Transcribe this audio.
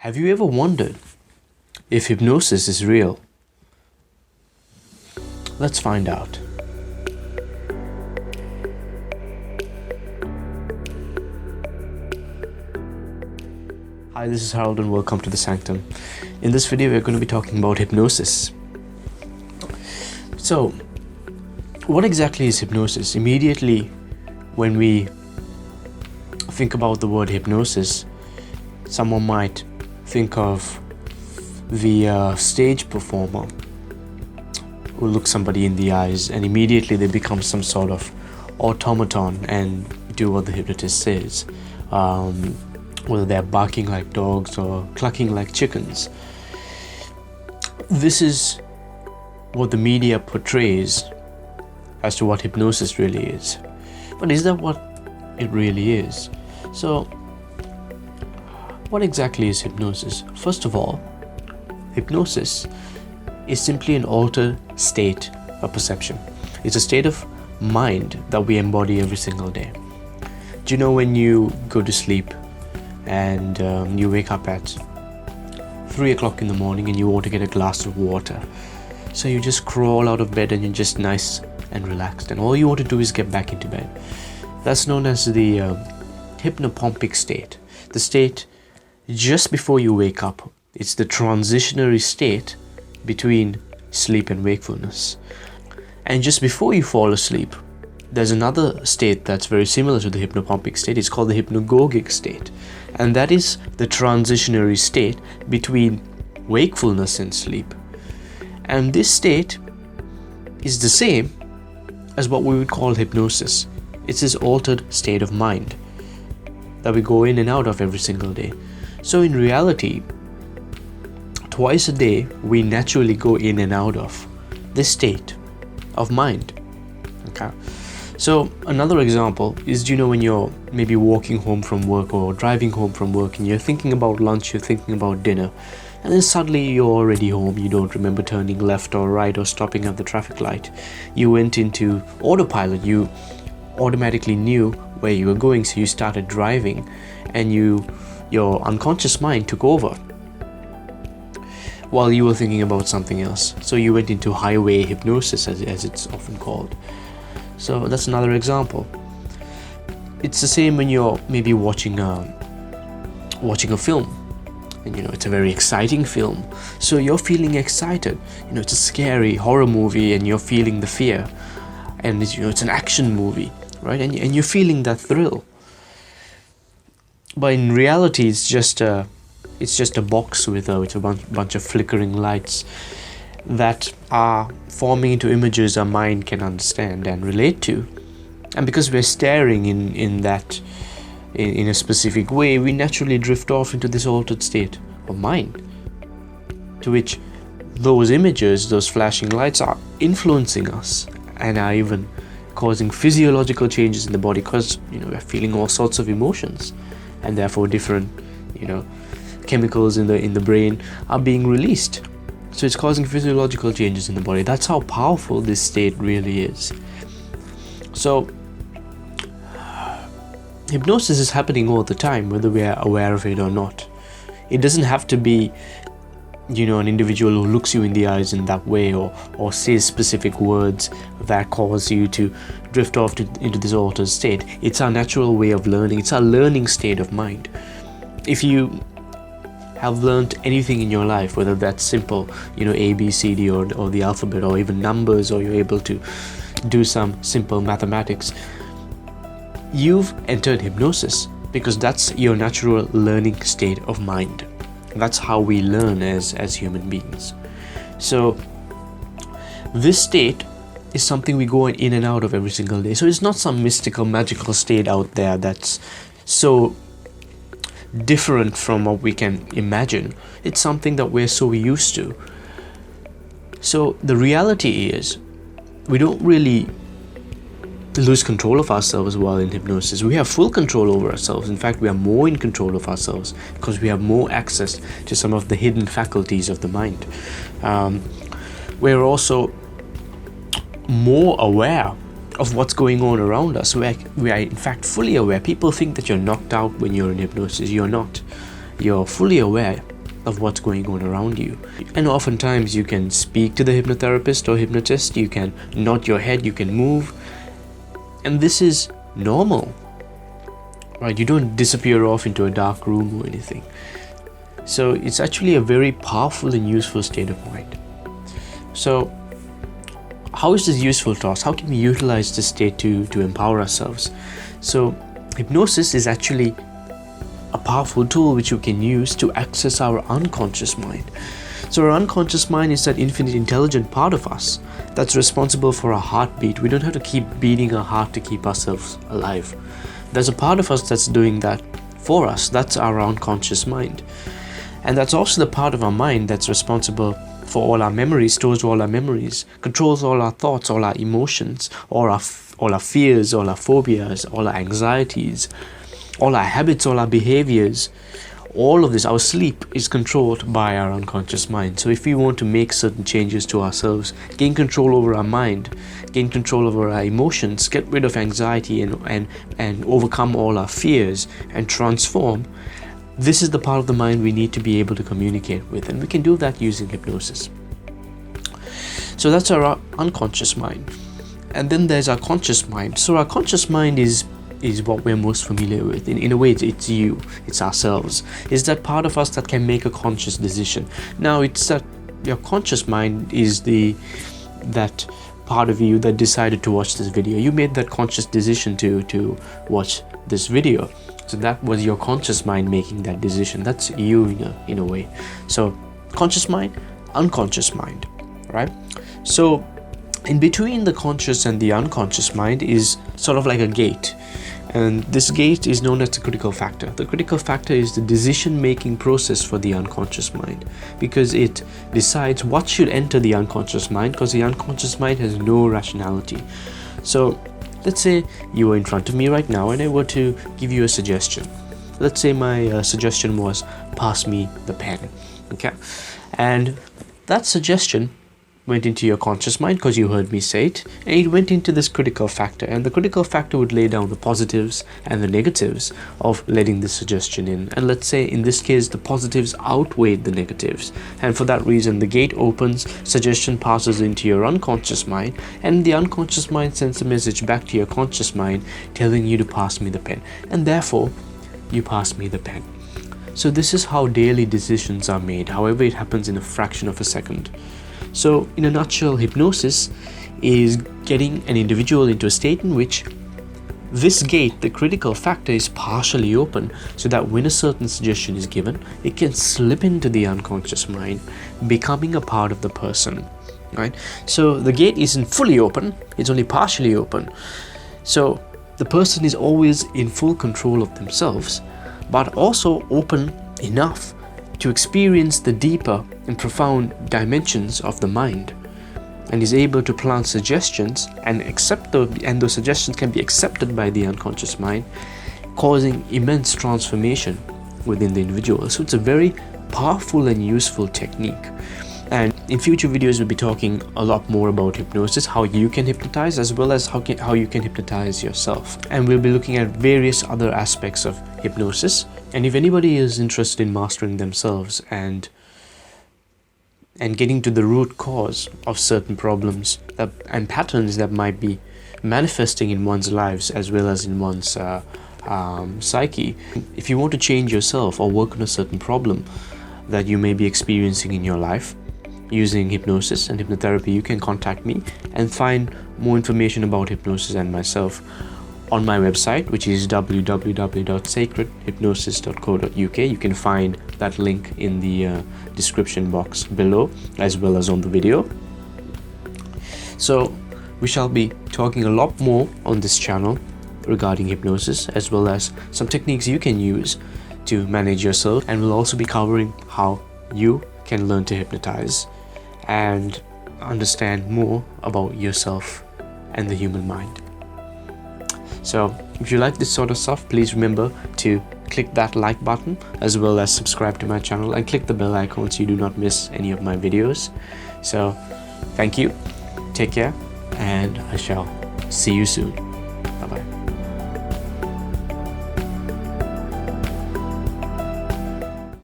Have you ever wondered if hypnosis is real? Let's find out. Hi, this is Harold and welcome to The Sanctum. In this video, we're going to be talking about hypnosis. So, what exactly is hypnosis? Immediately, when we think about the word hypnosis, someone might think of the stage performer who looks somebody in the eyes and immediately they become some sort of automaton and do what the hypnotist says. Whether they're barking like dogs or clucking like chickens. This is what the media portrays as to what hypnosis really is. But is that what it really is? So, what exactly is hypnosis? First of all, hypnosis is simply an altered state of perception. It's a state of mind that we embody every single day. Do you know when you go to sleep and you wake up at 3 o'clock in the morning and you want to get a glass of water? So you just crawl out of bed and you're just nice and relaxed and all you want to do is get back into bed. That's known as the hypnopompic state. The state just before you wake up. It's the transitionary state between sleep and wakefulness. And just before you fall asleep, there's another state that's very similar to the hypnopompic state. It's called the hypnagogic state. And that is the transitionary state between wakefulness and sleep. And this state is the same as what we would call hypnosis. It's this altered state of mind that we go in and out of every single day. So in reality, twice a day, we naturally go in and out of this state of mind. Okay. So another example is, do you know when you're maybe walking home from work or driving home from work and you're thinking about lunch, you're thinking about dinner, and then suddenly you're already home, you don't remember turning left or right or stopping at the traffic light. You went into autopilot, you automatically knew where you were going, so you started driving and your unconscious mind took over while you were thinking about something else. So you went into highway hypnosis as it's often called. So that's another example. It's the same when you're maybe watching a film and it's a very exciting film. So you're feeling excited. It's a scary horror movie and you're feeling the fear. And it's an action movie, right? And you're feeling that thrill. But in reality, it's just a box with a bunch of flickering lights that are forming into images our mind can understand and relate to. And because we're staring in a specific way, we naturally drift off into this altered state of mind, to which those images, those flashing lights, are influencing us and are even causing physiological changes in the body, because we're feeling all sorts of emotions, and therefore different chemicals in the brain are being released. So it's causing physiological changes in the body. That's how powerful this state really is. So hypnosis is happening all the time, whether we are aware of it or not. It doesn't have to be an individual who looks you in the eyes in that way or says specific words that cause you to drift off into this altered state. It's our natural way of learning. It's our learning state of mind. If you have learned anything in your life, whether that's simple, A, B, C, D or the alphabet, or even numbers, or you're able to do some simple mathematics, you've entered hypnosis because that's your natural learning state of mind. That's how we learn as human beings. So this state is something we go in and out of every single day. So it's not some mystical, magical state out there that's so different from what we can imagine. It's something that we're so used to. So the reality is, we don't really lose control of ourselves while in hypnosis. We have full control over ourselves. In fact, we are more in control of ourselves because we have more access to some of the hidden faculties of the mind. We're also more aware of what's going on around us. We are in fact fully aware. People think that you're knocked out when you're in hypnosis. You're not. You're fully aware of what's going on around you. And oftentimes you can speak to the hypnotherapist or hypnotist, you can nod your head, you can move, and this is normal, right? You don't disappear off into a dark room or anything. So it's actually a very powerful and useful state of mind. So how is this useful to us? How can we utilize this state to empower ourselves? So hypnosis is actually a powerful tool which you can use to access our unconscious mind. So our unconscious mind is that infinite intelligent part of us that's responsible for our heartbeat. We don't have to keep beating our heart to keep ourselves alive. There's a part of us that's doing that for us. That's our unconscious mind. And that's also the part of our mind that's responsible for all our memories, stores all our memories, controls all our thoughts, all our emotions, all our fears, all our phobias, all our anxieties, all our habits, all our behaviors. All of this, our sleep, is controlled by our unconscious mind. So if we want to make certain changes to ourselves, gain control over our mind, gain control over our emotions, get rid of anxiety and overcome all our fears and transform, this is the part of the mind we need to be able to communicate with, and we can do that using hypnosis. So that's our unconscious mind. And then there's our conscious mind. So our conscious mind is what we're most familiar with. In a way, it's you, it's ourselves. It's that part of us that can make a conscious decision. Now, it's that your conscious mind is that part of you that decided to watch this video. You made that conscious decision to watch this video. So that was your conscious mind making that decision. That's you in a way. So conscious mind, unconscious mind, right? So in between the conscious and the unconscious mind is sort of like a gate. And this gate is known as the critical factor. The critical factor is the decision-making process for the unconscious mind, because it decides what should enter the unconscious mind, because the unconscious mind has no rationality. So let's say you were in front of me right now and I were to give you a suggestion. Let's say my suggestion was, pass me the pen. Okay, and that suggestion went into your conscious mind because you heard me say it, and it went into this critical factor, and the critical factor would lay down the positives and the negatives of letting this suggestion in. And let's say in this case the positives outweighed the negatives, and for that reason the gate opens, suggestion passes into your unconscious mind, and the unconscious mind sends a message back to your conscious mind telling you to pass me the pen, and therefore you pass me the pen. So this is how daily decisions are made. However, it happens in a fraction of a second. So in a nutshell, hypnosis is getting an individual into a state in which this gate, the critical factor, is partially open, so that when a certain suggestion is given, it can slip into the unconscious mind, becoming a part of the person, right? So the gate isn't fully open, it's only partially open. So the person is always in full control of themselves, but also open enough to experience the deeper and profound dimensions of the mind, and is able to plant suggestions and those suggestions can be accepted by the unconscious mind, causing immense transformation within the individual. So it's a very powerful and useful technique. And in future videos we'll be talking a lot more about hypnosis, how you can hypnotize, as well as how you can hypnotize yourself. And we'll be looking at various other aspects of hypnosis. And if anybody is interested in mastering themselves and getting to the root cause of certain problems and patterns that might be manifesting in one's lives as well as in one's psyche, if you want to change yourself or work on a certain problem that you may be experiencing in your life using hypnosis and hypnotherapy, you can contact me and find more information about hypnosis and myself on my website, which is www.sacredhypnosis.co.uk. You can find that link in the description box below, as well as on the video. So we shall be talking a lot more on this channel regarding hypnosis, as well as some techniques you can use to manage yourself, and we'll also be covering how you can learn to hypnotize and understand more about yourself and the human mind. So if you like this sort of stuff, please remember to click that like button, as well as subscribe to my channel and click the bell icon so you do not miss any of my videos. So thank you, take care, and I shall see you soon. Bye bye.